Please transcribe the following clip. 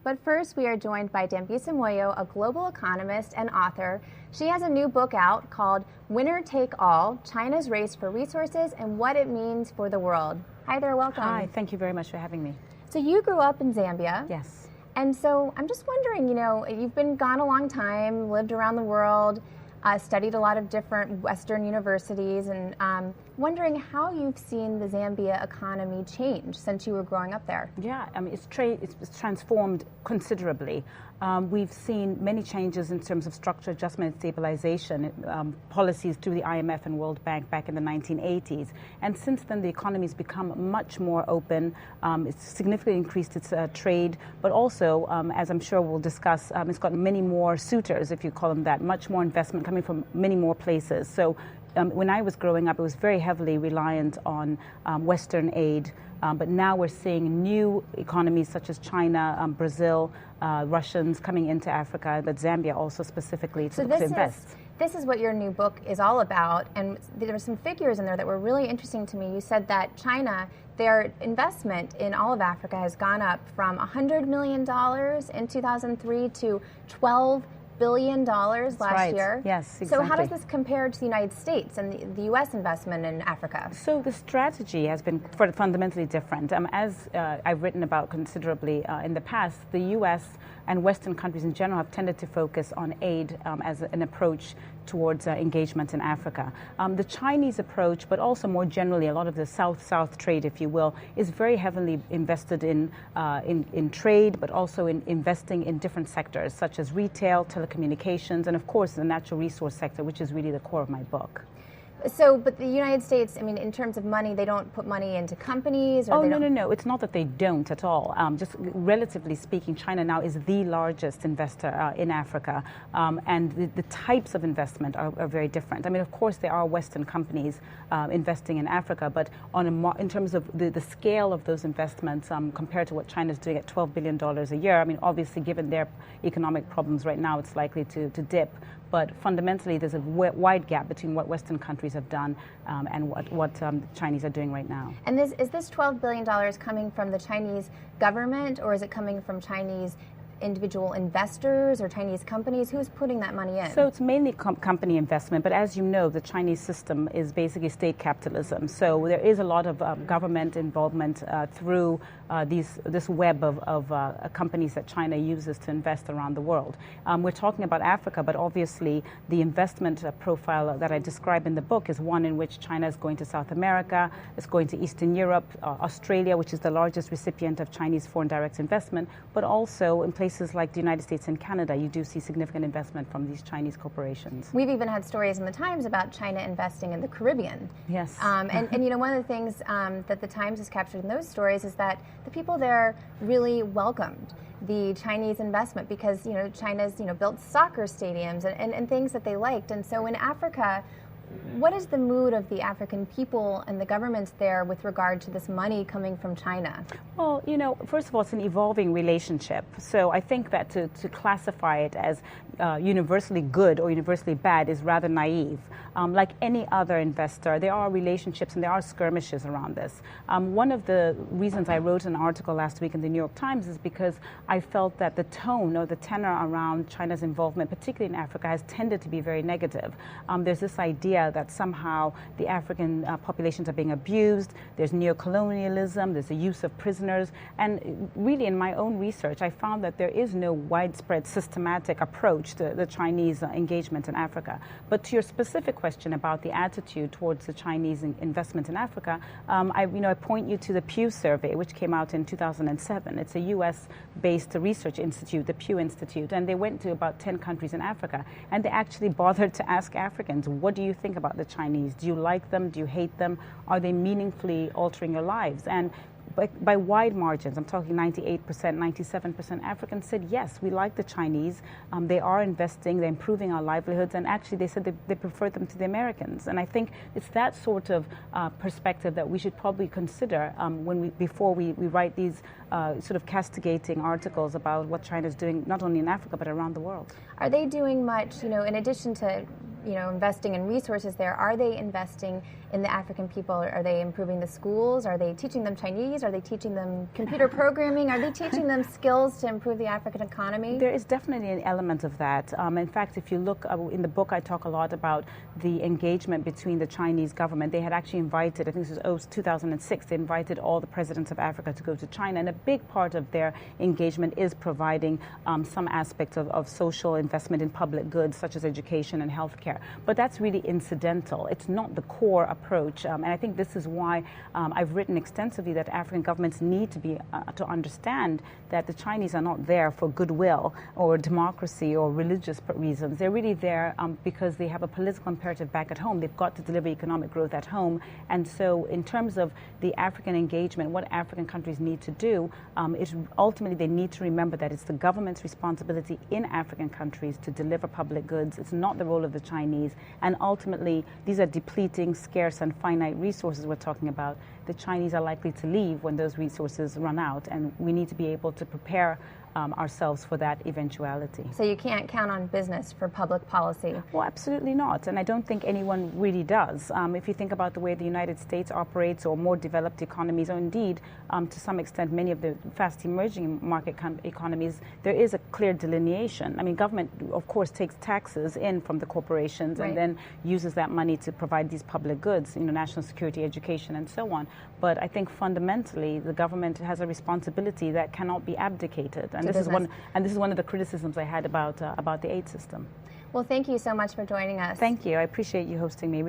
But first, we are joined by Dambisa Moyo, a global economist and author. She has a new book out called Winner Take All, China's Race for Resources and What It Means for the World. Hi there, welcome. Hi, thank you very much for having me. So you grew up in Zambia. Yes. And so I'm just wondering, you've been gone a long time, lived around the world, studied a lot of different Western universities, and wondering how you've seen the Zambia economy change since you were growing up there. Yeah, I mean, it's transformed considerably. We've seen many changes in terms of structural adjustment and stabilization policies through the IMF and World Bank back in the 1980s. And since then, the economy's become much more open. It's significantly increased its trade, but also, as I'm sure we'll discuss, it's got many more suitors, if you call them that, much more investment coming from many more places. So when I was growing up, it was very heavily reliant on Western aid. But now we're seeing new economies such as China, Brazil, Russians coming into Africa, but Zambia also specifically to invest. This is what your new book is all about, and there were some figures in there that were really interesting to me. You said that China, their investment in all of Africa has gone up from $100 million in 2003 to $12 billion last year. Yes, exactly. So how does this compare to the United States and the U.S. investment in Africa? So the strategy has been fundamentally different. As I've written about considerably in the past, the U.S. and Western countries in general have tended to focus on aid as an approach towards engagement in Africa. The Chinese approach, but also more generally a lot of the South-South trade, if you will, is very heavily invested in trade, but also in investing in different sectors such as retail, telecommunications, and of course the natural resource sector, which is really the core of my book. So, but the United States, I mean, in terms of money, they don't put money into companies? Or No. It's not that they don't at all. Just relatively speaking, China now is the largest investor in Africa. And the types of investment are very different. I mean, of course, there are Western companies investing in Africa, but in terms of the scale of those investments compared to what China's doing at $12 billion a year, I mean, obviously, given their economic problems right now, it's likely to dip. But fundamentally, there's a wide gap between what Western countries have done and what Chinese are doing right now. And is this $12 billion coming from the Chinese government, or is it coming from Chinese individual investors or Chinese companies? Who's putting that money in? So it's mainly company investment, but as you know, the Chinese system is basically state capitalism. So there is a lot of government involvement through this web of companies that China uses to invest around the world. We're talking about Africa, but obviously the investment profile that I describe in the book is one in which China is going to South America, it's going to Eastern Europe, Australia, which is the largest recipient of Chinese foreign direct investment, but also in places like the United States and Canada, you do see significant investment from these Chinese corporations. We've even had stories in the Times about China investing in the Caribbean. Yes. And one of the things that the Times has captured in those stories is that the people there really welcomed the Chinese investment because, China's, built soccer stadiums and things that they liked. And so in Africa, what is the mood of the African people and the governments there with regard to this money coming from China? Well, first of all, it's an evolving relationship. So I think that to classify it as universally good or universally bad is rather naive. Like any other investor, there are relationships and there are skirmishes around this. One of the reasons I wrote an article last week in the New York Times is because I felt that the tone or the tenor around China's involvement, particularly in Africa, has tended to be very negative. There's this idea that somehow the African populations are being abused, there's neocolonialism, there's the use of prisoners, and really in my own research I found that there is no widespread systematic approach to the Chinese engagement in Africa. But to your specific question about the attitude towards the Chinese investment in Africa, I point you to the Pew survey, which came out in 2007. It's a US-based research institute, the Pew Institute, and they went to about 10 countries in Africa, and they actually bothered to ask Africans, what do you think about the Chinese? Do you like them? Do you hate them? Are they meaningfully altering your lives? And by wide margins, I'm talking 98%, 97%, Africans said, yes, we like the Chinese. They are investing, they're improving our livelihoods, and actually they said they prefer them to the Americans. And I think it's that sort of perspective that we should probably consider before we write these sort of castigating articles about what China is doing, not only in Africa, but around the world. Are they doing much, in addition to investing in resources there, are they investing in the African people? Are they improving the schools? Are they teaching them Chinese? Are they teaching them computer programming? Are they teaching them skills to improve the African economy? There is definitely an element of that. In fact, if you look in the book, I talk a lot about the engagement between the Chinese government. They had actually invited, I think this was 2006, they invited all the presidents of Africa to go to China, and a big part of their engagement is providing some aspects of social investment in public goods, such as education and healthcare. But that's really incidental. It's not the core approach. And I think this is why I've written extensively that African governments need to understand that the Chinese are not there for goodwill or democracy or religious reasons. They're really there because they have a political imperative back at home. They've got to deliver economic growth at home. And so in terms of the African engagement, what African countries need to do is ultimately they need to remember that it's the government's responsibility in African countries to deliver public goods. It's not the role of the Chinese. And ultimately, these are depleting, scarce, and finite resources we're talking about. The Chinese are likely to leave when those resources run out, and we need to be able to prepare ourselves for that eventuality. So you can't count on business for public policy? Well, absolutely not, and I don't think anyone really does. If you think about the way the United States operates, or more developed economies, or indeed, to some extent, many of the fast emerging market economies, there is a clear delineation. I mean, government, of course, takes taxes in from the corporations, right, and then uses that money to provide these public goods, national security, education, and so on. But I think fundamentally, the government has a responsibility that cannot be abdicated. And this is one of the criticisms I had about the aid system. Well, thank you so much for joining us. Thank you. I appreciate you hosting me.